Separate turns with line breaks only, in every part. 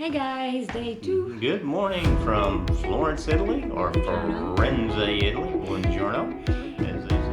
Hey guys, day two.
Good morning from Florence, Italy, or
Buongiorno.
Firenze, Italy. Buongiorno, as they say.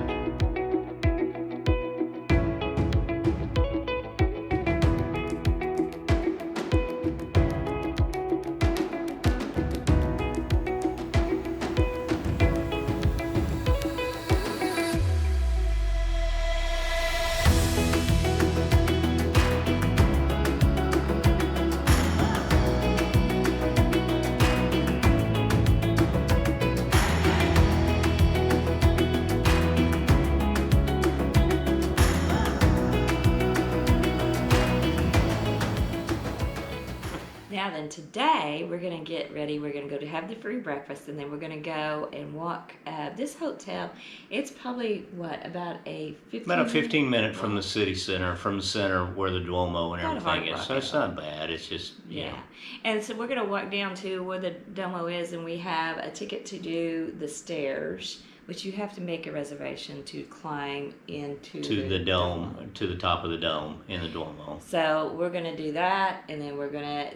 Now then, today we're gonna get ready. We're gonna go to have the free breakfast, and then we're gonna go and walk. This hotel, it's probably about a 15.
About a 15-minute
walk.
from the city center, from the center where the Duomo and
Not a hard
everything is.
walk
So
at
it's
all.
not bad. It's just,
Yeah. And so we're gonna walk down to where the Duomo is, and we have a ticket to do the stairs, which you have to make a reservation to climb into
to the dome, to the top of the dome in the Duomo.
So we're gonna do that, and then we're gonna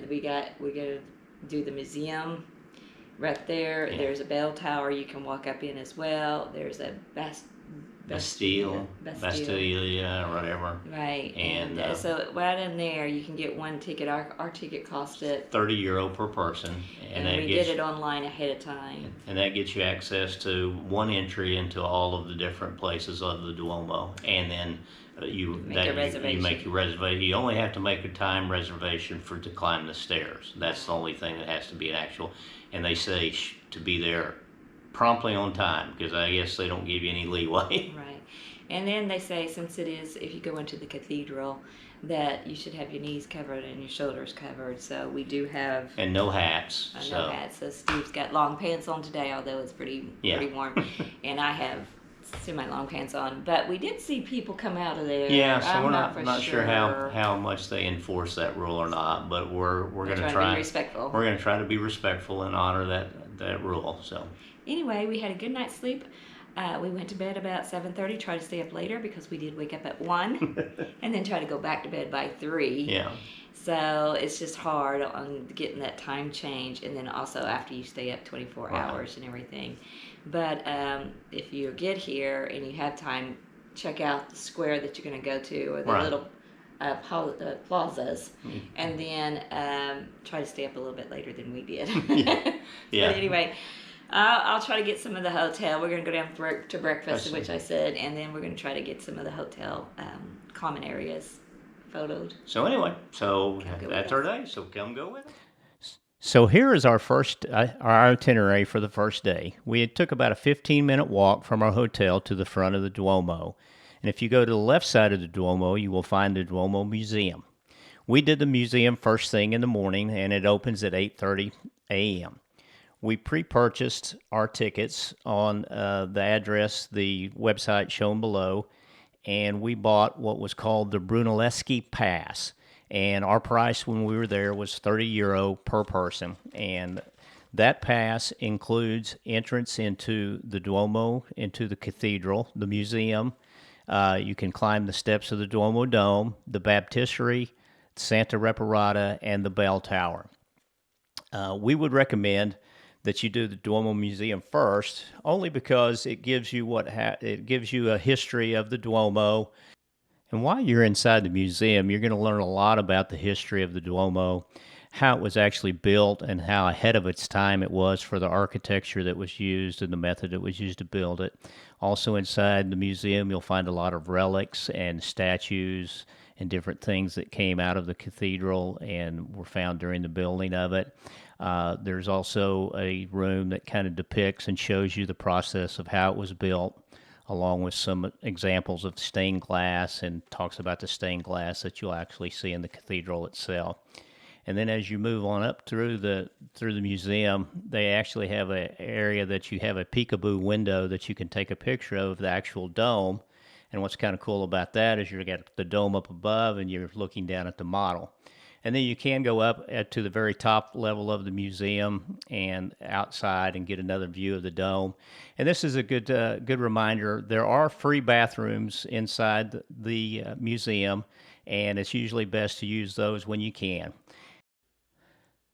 do the museum right there.
Yeah.
There's a bell tower you can walk up in as well. There's a
Bastille, whatever.
Right,
And
so right in there you can get one ticket. Our ticket costed
€30 per person,
and we did it online ahead of time.
And that gets you access to one entry into all of the different places of the Duomo, and then you make your reservation. You only have to make a time reservation to climb the stairs. That's the only thing that has to be an actual. And they say to be there promptly on time, because I guess they don't give you any leeway.
Right. And then they say, since it is, if you go into the cathedral, that you should have your knees covered and your shoulders covered. So we do have.
And no hats.
No hats. So Steve's got long pants on today, although it's pretty warm. And I have semi-long pants on. But we did see people come out of there.
Yeah, so we're
not
sure how much they enforce that rule or not, but we're going to
try to be respectful.
We're going to try to be respectful and honor that rule. So
anyway, we had a good night's sleep. We went to bed about 7:30. Tried to stay up later because we did wake up at 1, and then try to go back to bed by 3.
Yeah.
So it's just hard on getting that time change, and then also after you stay up 24 hours and everything. But if you get here and you have time, check out the square that you're going to go to, or the little plazas, and then try to stay up a little bit later than we did.
Yeah.
But anyway, I'll try to get some of the hotel. We're going to go down to breakfast, which I said, and then we're going to try to get some of the hotel common areas photoed.
So anyway, that's our day. So come go with us. So here is our itinerary for the first day. We took about a 15-minute walk from our hotel to the front of the Duomo. And if you go to the left side of the Duomo, you will find the Duomo Museum. We did the museum first thing in the morning, and it opens at 8:30 a.m. We pre-purchased our tickets on the address, the website shown below, and we bought what was called the Brunelleschi Pass. And our price when we were there was €30 per person. And that pass includes entrance into the Duomo, into the cathedral, the museum. You can climb the steps of the Duomo Dome, the baptistry, Santa Reparata, and the bell tower. We would recommend that you do the Duomo Museum first, only because it gives you it gives you a history of the Duomo. And while you're inside the museum, you're going to learn a lot about the history of the Duomo, how it was actually built, and how ahead of its time it was for the architecture that was used and the method that was used to build it. Also inside the museum, you'll find a lot of relics and statues and different things that came out of the cathedral and were found during the building of it. There's also a room that kind of depicts and shows you the process of how it was built, along with some examples of stained glass, and talks about the stained glass that you'll actually see in the cathedral itself. And then as you move on up through the museum, they actually have an area that you have a peekaboo window that you can take a picture of the actual dome. And what's kind of cool about that is you've got the dome up above and you're looking down at the model. And then you can go up to the very top level of the museum and outside and get another view of the dome. And this is a good reminder. There are free bathrooms inside the museum, and it's usually best to use those when you can.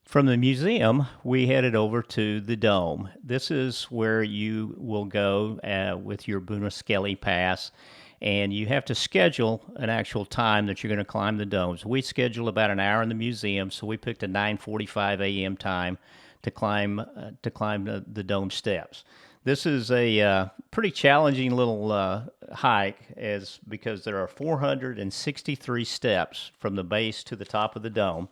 From the museum, we headed over to the dome. This is where you will go with your Brunelleschi pass, and you have to schedule an actual time that you're going to climb the domes. We scheduled about an hour in the museum, so we picked a 9:45 a.m. time to climb the dome steps. This is a pretty challenging little hike, because there are 463 steps from the base to the top of the dome.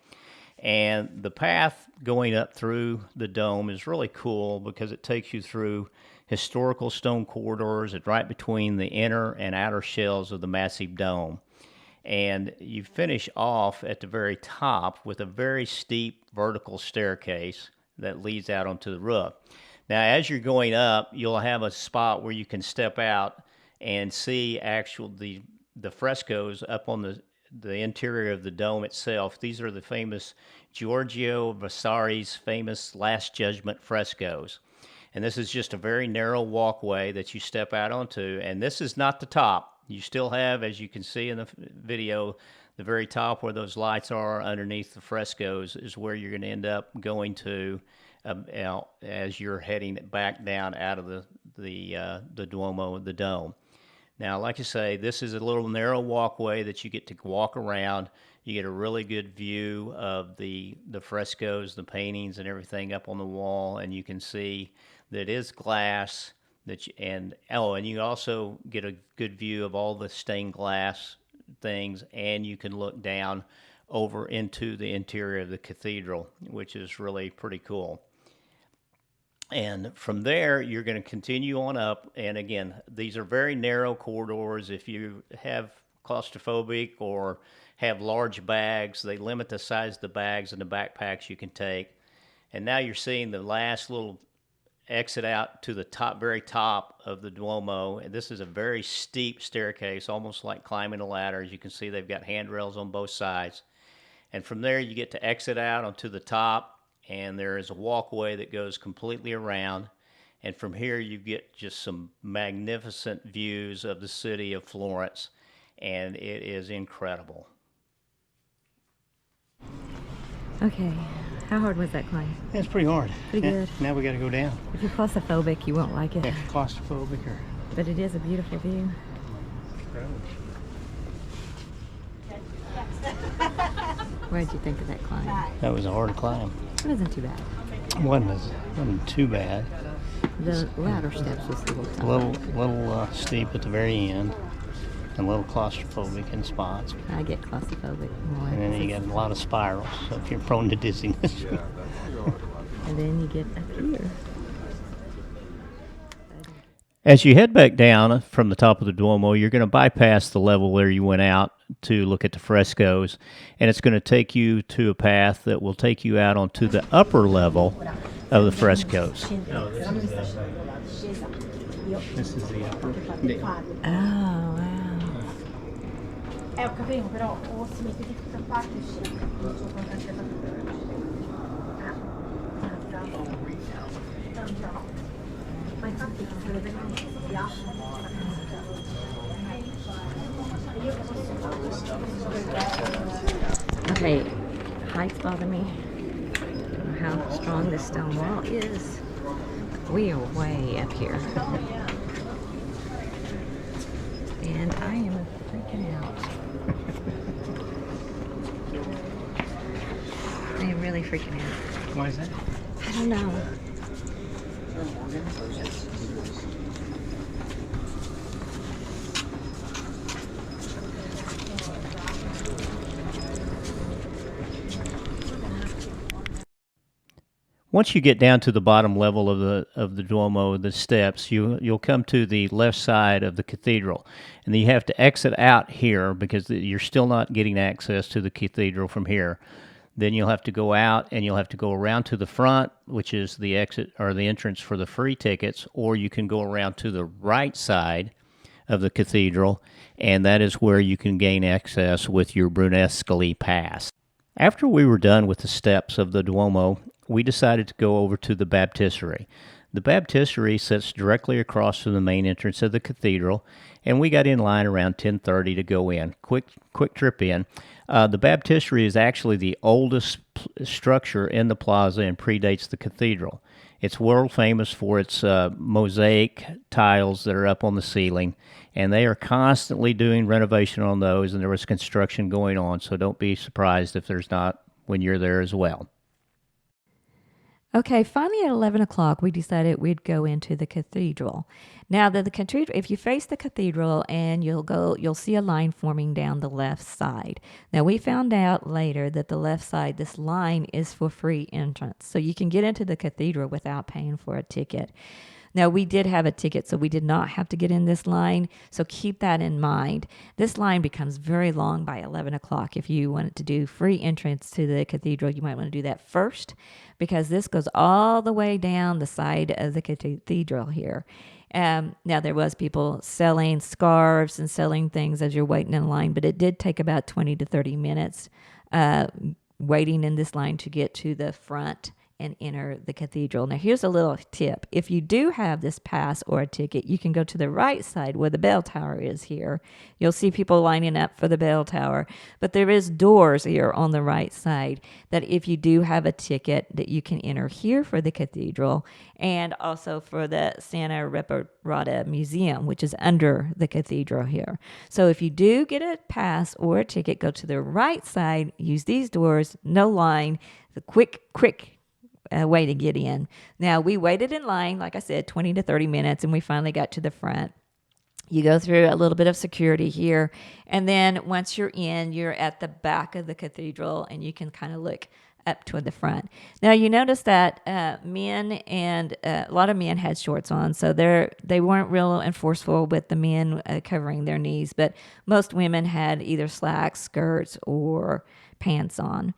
And the path going up through the dome is really cool because it takes you through historical stone corridors and right between the inner and outer shells of the massive dome. And you finish off at the very top with a very steep vertical staircase that leads out onto the roof. Now, as you're going up, you'll have a spot where you can step out and see the frescoes up on the interior of the dome itself. These are the famous Giorgio Vasari's famous Last Judgment frescoes. And this is just a very narrow walkway that you step out onto. And this is not the top. You still have, as you can see in the video, the very top where those lights are underneath the frescoes is where you're going to end up going to as you're heading back down out of the Duomo, the dome. Now, like I say, this is a little narrow walkway that you get to walk around. You get a really good view of the frescoes, the paintings, and everything up on the wall, and you can see that it is glass. And you also get a good view of all the stained glass things, and you can look down over into the interior of the cathedral, which is really pretty cool. And from there, you're going to continue on up. And again, these are very narrow corridors. If you have claustrophobic or have large bags, they limit the size of the bags and the backpacks you can take. And now you're seeing the last little exit out to the top, very top of the Duomo. And this is a very steep staircase, almost like climbing a ladder. As you can see, they've got handrails on both sides. And from there, you get to exit out onto the top. And there is a walkway that goes completely around. And from here, you get just some magnificent views of the city of Florence. And it is incredible.
Okay, how hard was that climb?
It's pretty hard.
Pretty good.
Now we got to go down.
If you're claustrophobic, you won't like it.
Yeah, claustrophobic.
But it is a beautiful view. What did you think of that climb?
That was a hard climb.
It wasn't too bad.
It wasn't too bad.
The ladder steps was
a little steep at the very end, and a little claustrophobic in spots.
I get claustrophobic more.
And then you get a lot of spirals, so if you're prone to dizziness.
And then you get up here.
As you head back down from the top of the Duomo, you're going to bypass the level where you went out to look at the frescoes, and it's going to take you to a path that will take you out onto the upper level of the frescoes. Oh, this is the upper deck.
Oh, wow. Okay, heights bother me. I don't know how strong this stone wall is. We are way up here. And I am freaking out. I am really freaking out.
Why is that?
I don't know.
Once you get down to the bottom level of the Duomo, the steps, you'll come to the left side of the cathedral, and then you have to exit out here because you're still not getting access to the cathedral from here. Then you'll have to go out, and you'll have to go around to the front, which is the exit or the entrance for the free tickets, or you can go around to the right side of the cathedral, and that is where you can gain access with your Brunelleschi pass. After we were done with the steps of the Duomo, we decided to go over to the baptistery. The baptistery sits directly across from the main entrance of the cathedral, and we got in line around 10:30 to go in. Quick trip in. The baptistery is actually the oldest structure in the plaza and predates the cathedral. It's world famous for its mosaic tiles that are up on the ceiling, and they are constantly doing renovation on those, and there was construction going on, so don't be surprised if there's not when you're there as well.
Okay, finally at 11 o'clock, we decided we'd go into the cathedral. Now, the cathedral, if you face the cathedral and you'll see a line forming down the left side. Now, we found out later that the left side, this line is for free entrance. So you can get into the cathedral without paying for a ticket. Now, we did have a ticket, so we did not have to get in this line. So keep that in mind. This line becomes very long by 11 o'clock. If you wanted to do free entrance to the cathedral, you might want to do that first, because this goes all the way down the side of the cathedral here. Now, there was people selling scarves and selling things as you're waiting in line, but it did take about 20 to 30 minutes waiting in this line to get to the front and enter the cathedral. Now, here's a little tip. If you do have this pass or a ticket, you can go to the right side where the bell tower is here. You'll see people lining up for the bell tower, but there is doors here on the right side that if you do have a ticket that you can enter here for the cathedral and also for the Santa Reparata Museum, which is under the cathedral here. So if you do get a pass or a ticket, go to the right side, use these doors, no line, the quick way to get in. Now, we waited in line, like I said, 20 to 30 minutes, and we finally got to the front. You go through a little bit of security here, and then once you're in, you're at the back of the cathedral, and you can kind of look up toward the front. Now, you notice that men and a lot of men had shorts on, so they weren't real enforceful with the men covering their knees, but most women had either slacks, skirts, or pants on.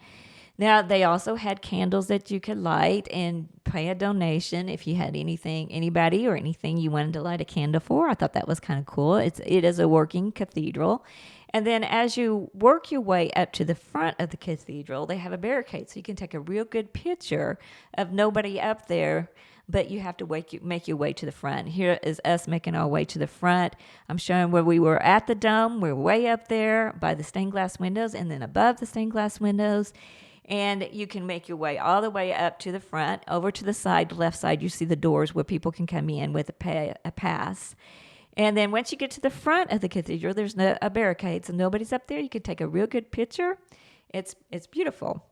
Now, they also had candles that you could light and pay a donation if you had anybody or anything you wanted to light a candle for. I thought that was kind of cool. It is a working cathedral. And then as you work your way up to the front of the cathedral, they have a barricade, so you can take a real good picture of nobody up there, but you have to make your way to the front. Here is us making our way to the front. I'm showing where we were at the dome. We're way up there by the stained glass windows and then above the stained glass windows. And you can make your way all the way up to the front. Over to the side, the left side, you see the doors where people can come in with a pass. And then once you get to the front of the cathedral, there's a barricade, so nobody's up there. You can take a real good picture. It's beautiful.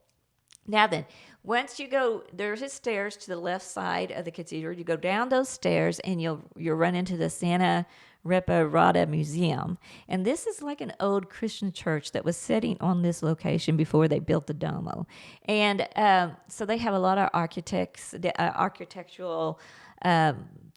Now then, once you go, there's stairs to the left side of the cathedral. You go down those stairs, and you'll run into the Santa Reparata Museum. And this is like an old Christian church that was sitting on this location before they built the Duomo. And so they have a lot of architectural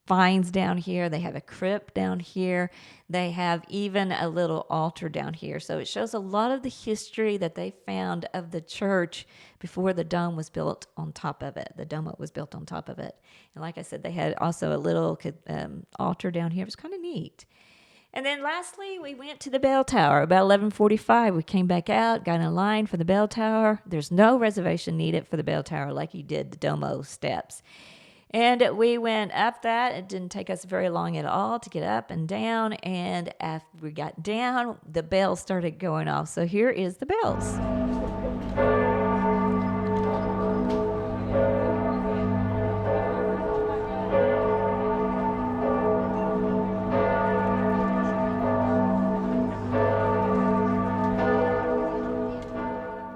finds down here. They have a crypt down here. They have even a little altar down here. So it shows a lot of the history that they found of the church before the dome was built on top of it. The Duomo was built on top of it. And like I said, they had also a little altar down here. It was kind of neat. And then lastly, we went to the bell tower. About 11:45, we came back out, got in a line for the bell tower. There's no reservation needed for the bell tower like you did the Duomo steps. And we went up that. It didn't take us very long at all to get up and down. And after we got down, the bells started going off. So here is the bells.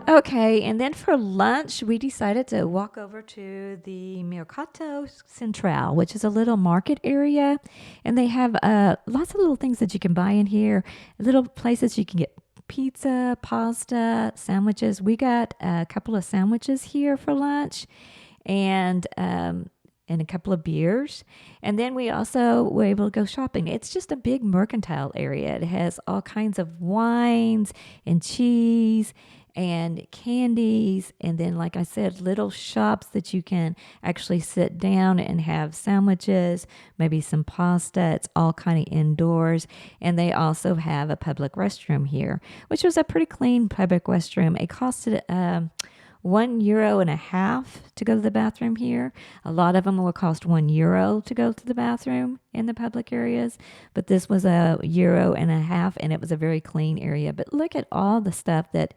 Okay, and then for lunch, we decided to walk over to the Mercato Central, which is a little market area, and they have lots of little things that you can buy in here, little places you can get pizza, pasta, sandwiches. We got a couple of sandwiches here for lunch, and a couple of beers. And then we also were able to go shopping. It's just a big mercantile area. It has all kinds of wines and cheese and candies, and then, like I said, little shops that you can actually sit down and have sandwiches, maybe some pasta. It's all kind of indoors, and they also have a public restroom here, which was a pretty clean public restroom. It costed €1.50 to go to the bathroom here. A lot of them will cost €1 to go to the bathroom in the public areas, but this was €1.50, and it was a very clean area. But look at all the stuff that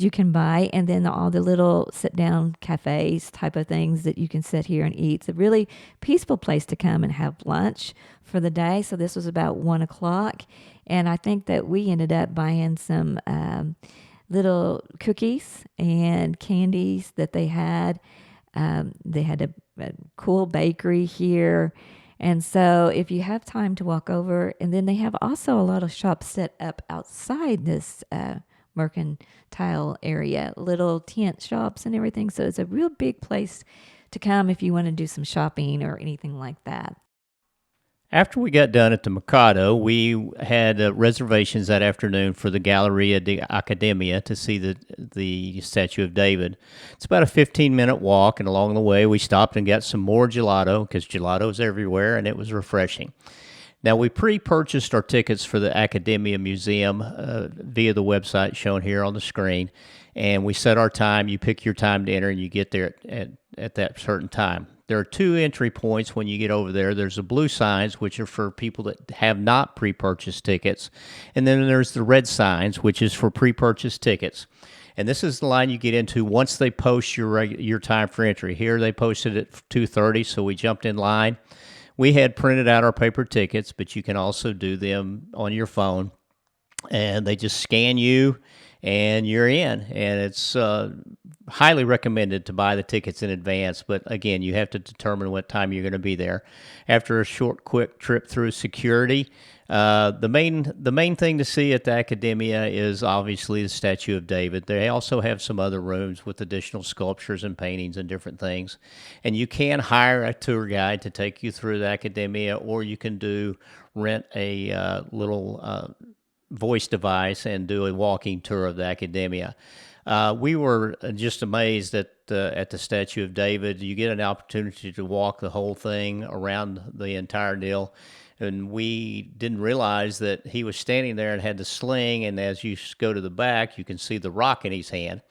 you can buy, and then all the little sit-down cafes type of things that you can sit here and eat. It's a really peaceful place to come and have lunch for the day. So this was about 1 o'clock, and I think that we ended up buying some little cookies and candies that they had. They had a cool bakery here. And so if you have time to walk over, and then they have also a lot of shops set up outside this mercantile area, little tent shops and everything. So it's a real big place to come if you want to do some shopping or anything like that.
After we got done at the Mercado, we had reservations that afternoon for the Galleria di Accademia to see the Statue of David. It's about a 15-minute walk, and along the way we stopped and got some more gelato, because gelato's everywhere, and it was refreshing. Now, we pre-purchased our tickets for the Accademia Museum via the website shown here on the screen, and we set our time. You pick your time to enter, and you get there at that certain time. There are 2 entry points when you get over there. There's the blue signs, which are for people that have not pre-purchased tickets, and then there's the red signs, which is for pre-purchased tickets. And this is the line you get into once they post your time for entry. Here they posted at 2:30, so we jumped in line. We had printed out our paper tickets, but you can also do them on your phone, and they just scan you, and you're in. And it's highly recommended to buy the tickets in advance, but again, you have to determine what time you're going to be there. After a short, quick trip through security, the main thing to see at the Accademia is obviously the Statue of David. They also have some other rooms with additional sculptures and paintings and different things. And you can hire a tour guide to take you through the Accademia, or you can rent a little voice device and do a walking tour of the Accademia. We were just amazed at the Statue of David. You get an opportunity to walk the whole thing around the entire deal. And we didn't realize that he was standing there and had the sling, and as you go to the back, you can see the rock in his hand.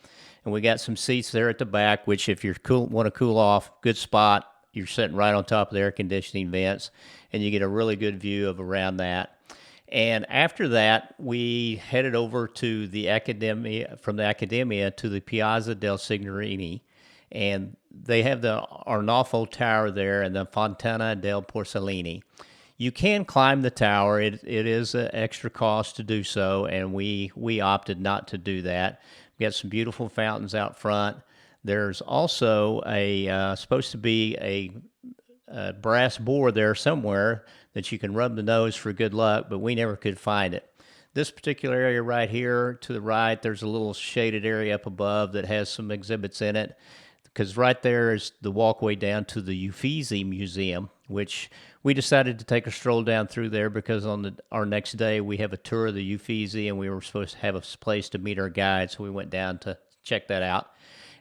And we got some seats there at the back, which if you want to cool off, good spot. You're sitting right on top of the air conditioning vents, and you get a really good view of around that. And after that, we headed over to the Accademia, from the Accademia to the Piazza del Signorini, and they have the Arnolfo Tower there and the Fontana del Porcellini. You can climb the tower. It is an extra cost to do so, and we opted not to do that. We got some beautiful fountains out front. There's also supposed to be a brass board there somewhere that you can rub the nose for good luck, but we never could find it. This particular area right here to the right, there's a little shaded area up above that has some exhibits in it, because right there is the walkway down to the Uffizi Museum, which we decided to take a stroll down through there because on our next day we have a tour of the Uffizi, and we were supposed to have a place to meet our guide, so we went down to check that out.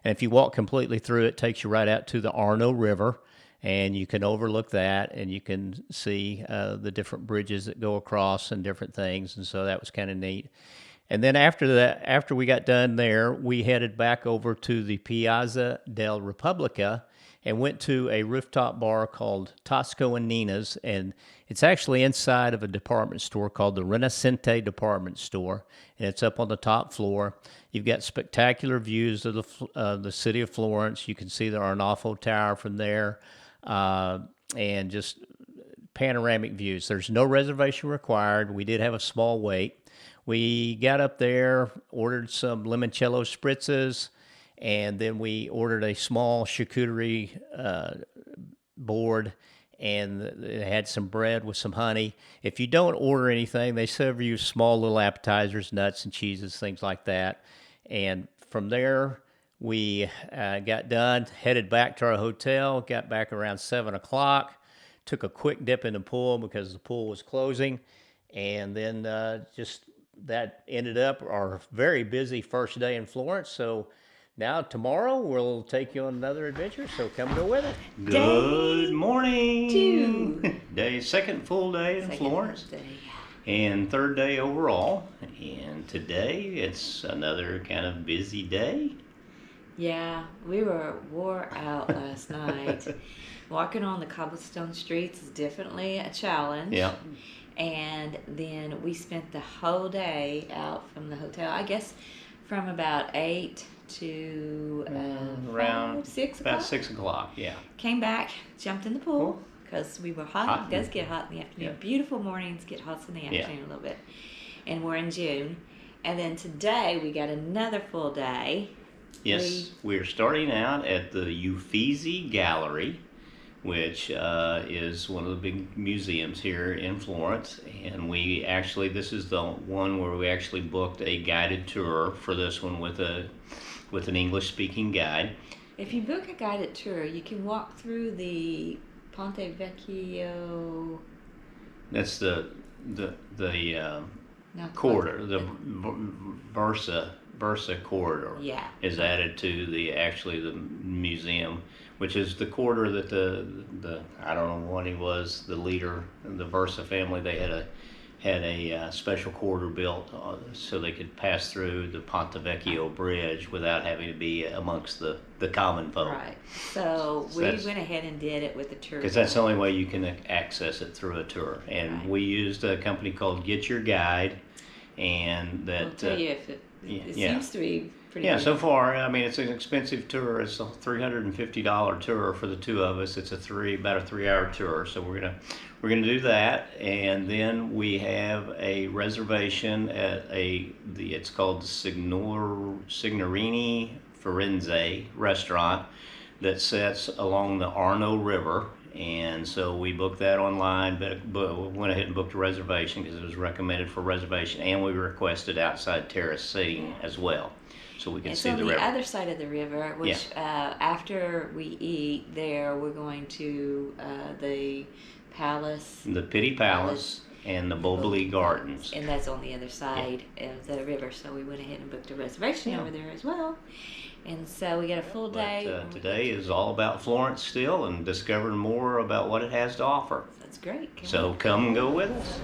And if you walk completely through, it takes you right out to the Arno River, and you can overlook that, and you can see the different bridges that go across and different things, and so that was kind of neat. And then after we got done there, we headed back over to the Piazza del Repubblica and went to a rooftop bar called Tosco and Nina's, and it's actually inside of a department store called the Rinascente Department Store, and it's up on the top floor. You've got spectacular views of the city of Florence. You can see the Arnolfo Tower from there, and just panoramic views. There's no reservation required. We did have a small wait. We got up there, ordered some limoncello spritzes, and then we ordered a small charcuterie board, and it had some bread with some honey. If you don't order anything, they serve you small little appetizers, nuts and cheeses, things like that. And from there, we got done, headed back to our hotel, got back around 7 o'clock, took a quick dip in the pool because the pool was closing, and then that ended up our very busy first day in Florence. So now tomorrow we'll take you on another adventure, so come go with us. Good morning. Second full day in Florence. And third day overall. And today it's another kind of busy day.
Yeah, we were wore out last night. Walking on the cobblestone streets is definitely a challenge.
Yeah.
And then we spent the whole day out from the hotel. I guess from about 8 to
around
6
about
o'clock.
6 o'clock. Yeah.
Came back, jumped in the pool because we were hot. It does get hot in the afternoon.
Yeah.
Beautiful mornings get hot in the afternoon a little bit. And we're in June. And then today we got another full day.
Yes, we're starting out at the Uffizi Gallery, which is one of the big museums here in Florence. And this is the one where we actually booked a guided tour for this one with an English-speaking guide.
If you book a guided tour, you can walk through the Ponte Vecchio.
That's the corridor, the Versa corridor.
Yeah.
Is added to the museum, which is the corridor that the I don't know what he was, the leader of the Versa family. They had a special corridor built so they could pass through the Ponte Vecchio bridge without having to be amongst the common folk.
Right. So we went ahead and did it with the tour.
Because that's the only way you can access it, through a tour. And we used a company called Get Your Guide, and that.
I'll tell you if it seems to be pretty.
Yeah,
good.
so far, I mean, it's an expensive tour. It's a $350 tour for the two of us. It's about a 3-hour tour. So we're gonna do that, and then we have a reservation at it's called the Signorini Firenze restaurant that sits along the Arno River. And so we booked that online, but we went ahead and booked a reservation because it was recommended for reservation, and we requested outside terrace seating as well, so we can see the river.
It's on the other side of the river, which after we eat there, we're going to the palace.
The Pitti Palace and the Boboli Gardens.
And that's on the other side of the river, so we went ahead and booked a reservation over there as well. And so we got a full day.
But today is all about Florence still, and discovering more about what it has to offer.
That's great.
Come and go with us.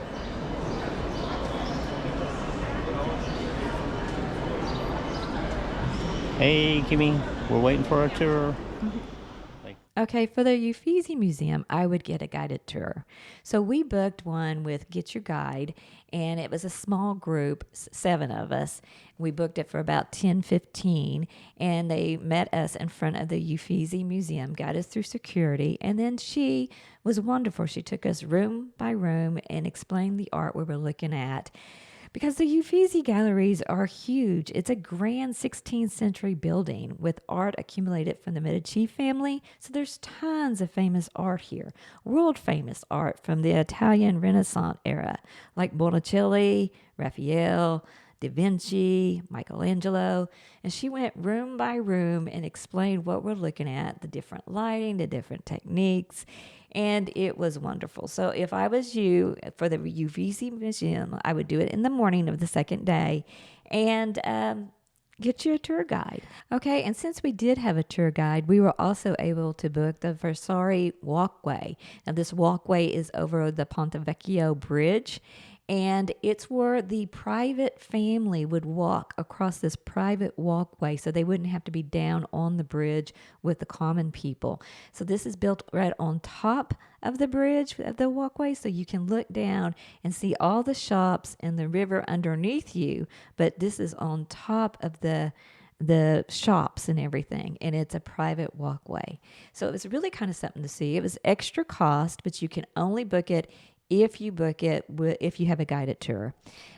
Hey, Kimmy, we're waiting for our tour.
Okay, for the Uffizi Museum, I would get a guided tour. So we booked one with Get Your Guide, and it was a small group, 7 of us. We booked it for about 10-15, and they met us in front of the Uffizi Museum, got us through security, and then she was wonderful. She took us room by room and explained the art we were looking at. Because the Uffizi galleries are huge. It's a grand 16th century building with art accumulated from the Medici family. So there's tons of famous art here. World famous art from the Italian Renaissance era, like Botticelli, Raphael, Da Vinci, Michelangelo. And she went room by room and explained what we're looking at, the different lighting, the different techniques. And it was wonderful. So if I was you, for the Uffizi Museum, I would do it in the morning of the second day and get you a tour guide. Okay, and since we did have a tour guide, we were also able to book the Versari walkway. Now, this walkway is over the Ponte Vecchio bridge, and it's where the private family would walk across this private walkway so they wouldn't have to be down on the bridge with the common people. So this is built right on top of the bridge, of the walkway, so you can look down and see all the shops and the river underneath you, but this is on top of the shops and everything, and it's a private walkway. So it was really kind of something to see. It was extra cost, but you can only book it if you have a guided tour.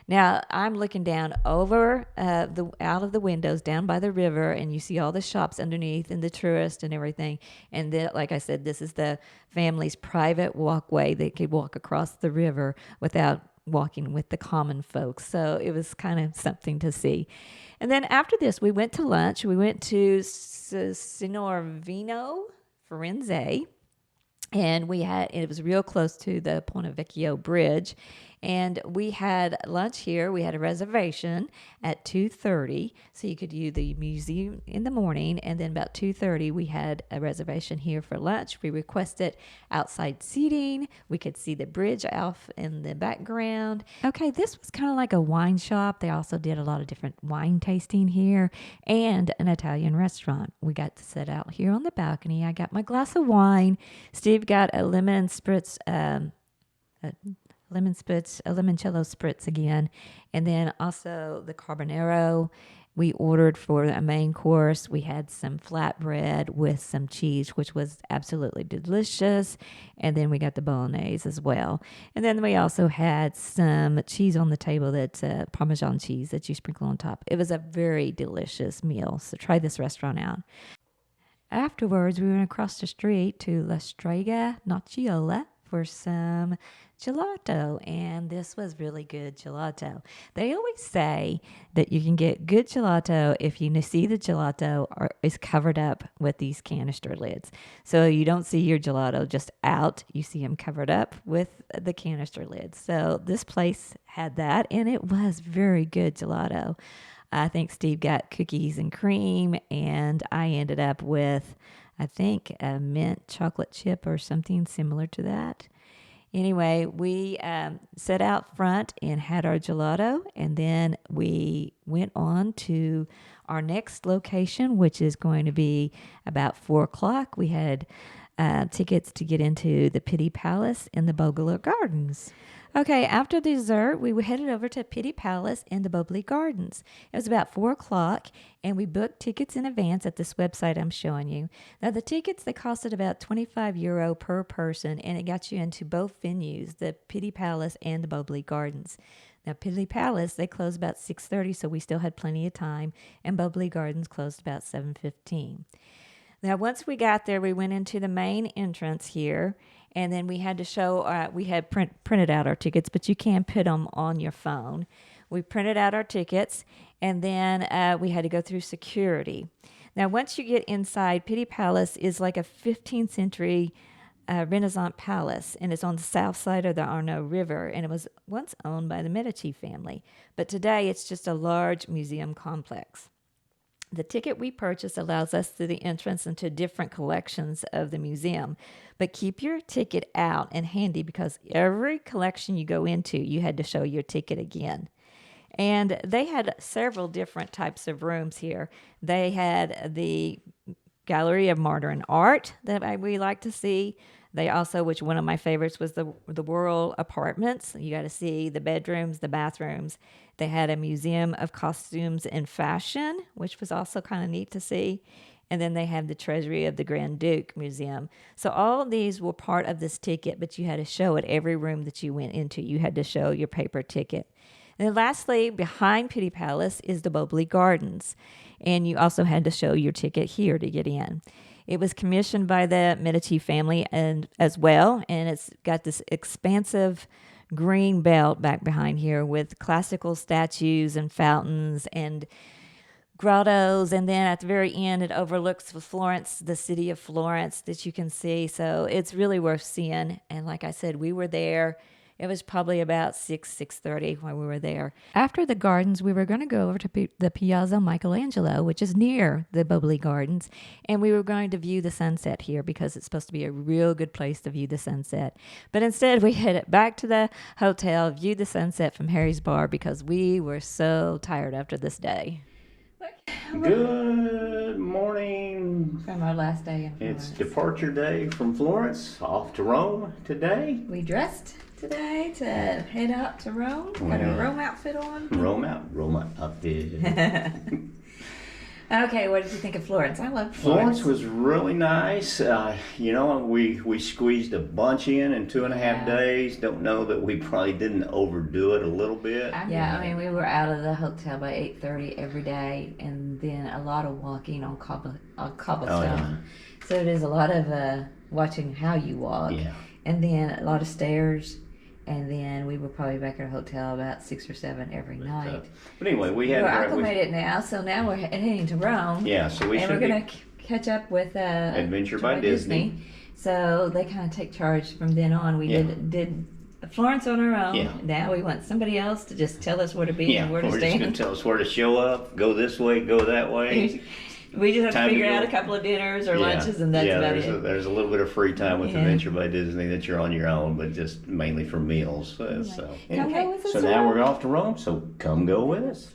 Now, I'm looking down over out of the windows down by the river, and you see all the shops underneath and the tourists and everything. And then, like I said, this is the family's private walkway. They could walk across the river without walking with the common folks. So it was kind of something to see. And then after this, we went to lunch. We went to Signorini Firenze. And it was real close to the Ponte Vecchio bridge. And we had lunch here. We had a reservation at 2:30, so you could do the museum in the morning, and then about 2:30 we had a reservation here for lunch. We requested outside seating. We could see the bridge off in the background. Okay, this was kind of like a wine shop. They also did a lot of different wine tasting here and an Italian restaurant. We got to sit out here on the balcony. I got my glass of wine. Steve got a a limoncello spritz again, and then also the carbonaro. We ordered for a main course. We had some flatbread with some cheese, which was absolutely delicious. And then we got the bolognese as well. And then we also had some cheese on the table that's Parmesan cheese that you sprinkle on top. It was a very delicious meal. So try this restaurant out. Afterwards, we went across the street to La Strega Nocciola for some gelato, and this was really good gelato. They always say that you can get good gelato if you see the gelato is covered up with these canister lids. So you don't see your gelato just out, you see them covered up with the canister lids. So this place had that, and it was very good gelato. I think Steve got cookies and cream, and I ended up with, I think, a mint chocolate chip or something similar to that. Anyway, we sat out front and had our gelato, and then we went on to our next location, which is going to be about 4 o'clock. We had tickets to get into the Pitti Palace in the Bogler Gardens. Okay, after the dessert, we headed over to Pitti Palace in the Bogler Gardens. It was about 4 o'clock, and we booked tickets in advance at this website I'm showing you. Now, the tickets, they costed about €25 per person, and it got you into both venues, the Pitti Palace and the Bogler Gardens. Now, Pitti Palace, they closed about 6:30, so we still had plenty of time, and Bogler Gardens closed about 7:15. Now, once we got there, we went into the main entrance here, and then we had to show, we had printed out our tickets, but you can put them on your phone. We printed out our tickets, and then we had to go through security. Now, once you get inside, Pitti Palace is like a 15th century Renaissance palace, and it's on the south side of the Arno River, and it was once owned by the Medici family. But today, it's just a large museum complex. The ticket we purchased allows us through the entrance into different collections of the museum, but keep your ticket out and handy because every collection you go into, you had to show your ticket again. And they had several different types of rooms here. They had the Gallery of Modern Art that we like to see. They also, which one of my favorites was the World Apartments. You got to see the bedrooms, the bathrooms. They had a Museum of Costumes and Fashion, which was also kind of neat to see. And then they have the Treasury of the Grand Duke Museum. So all of these were part of this ticket, but you had to show it every room that you went into. You had to show your paper ticket. And then lastly, behind Pitti Palace is the Bogler Gardens. And you also had to show your ticket here to get in. It was commissioned by the Medici family and as well, and it's got this expansive green belt back behind here with classical statues and fountains and grottos, and then at the very end it overlooks Florence, the city of Florence that you can see. So it's really worth seeing. And like I said, we were there. It was probably about 6:30 when we were there. After the gardens, we were going to go over to the Piazza Michelangelo, which is near the Bogler Gardens, and we were going to view the sunset here because it's supposed to be a real good place to view the sunset. But instead, we headed back to the hotel, viewed the sunset from Harry's Bar because we were so tired after this day.
Good morning.
From our last day in
It's
Florence.
departure day from Florence, off to Rome today.
We dressed today to head out to Rome. Got a Rome outfit on.
Rome outfit.
Okay, what did you think of Florence? I love
Florence was really nice. We squeezed a bunch in 2.5 days. Don't know that we probably didn't overdo it a little bit.
Yeah, I mean, we were out of the hotel by 8:30 every day, and then a lot of walking on cobblestone.
Oh, yeah.
So it is a lot of watching how you walk, and then a lot of stairs. And then we were probably back at our hotel about 6 or 7 every night.
But anyway, we're
acclimated now, so now we're heading to Rome.
Yeah, so
we're going to catch up with
Adventure by Disney.
So they kind of take charge from then on. We did a Florence on our own.
Yeah.
Now we want somebody else to just tell us where to be and where to
we're
stand.
just going to tell us where to show up, go this way, go that way.
We just have
Time
to
to
figure out
go.
a couple of dinners or lunches, and that's about it.
There's a little bit of free time with
Yeah.
Adventure by Disney that you're on your own, but just mainly for meals. So
Come go with us
so
to
now
Rome.
we're off to Rome. So come go with us.